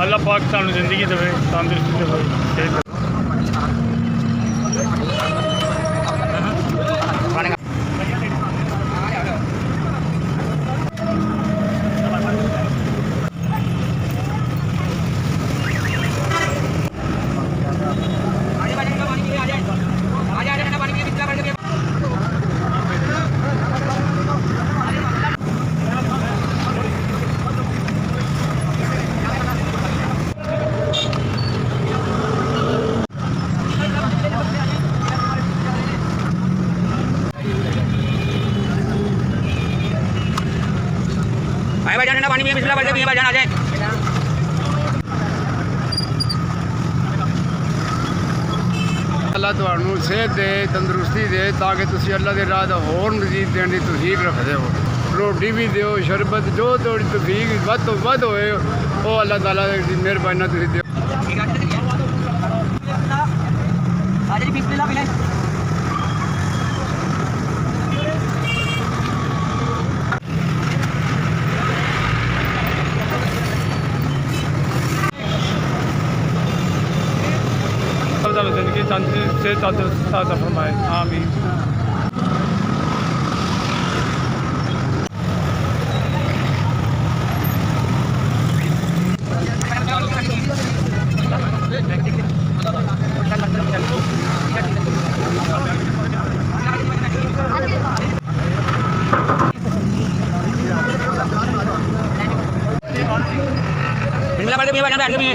अल्लाह पाक सानू जिंदगी देवे, तंदुरुस्ती देवे। आए भाई ठंडा पानी पिए, बिस्मिल्लाह पढ़ के पिए भाईजान, आ जाए। अल्लाह तुहानू सेहत दे, तंदुरुस्ती दे, ताकि तुसी अल्लाह के राह दा होर मजीद देने की तौफीक रखदे हो। रोटी भी दियो, शरबत जो थोड़ी तौफीक वध तो वध होए वो अल्लाह ताला दी मेहरबानी नाल तुसी दियो। जिंदगी से फरमाए, आमीन। बिस्मिल्लाह पढ़ के पिए भाईजान, बैठ के पिए।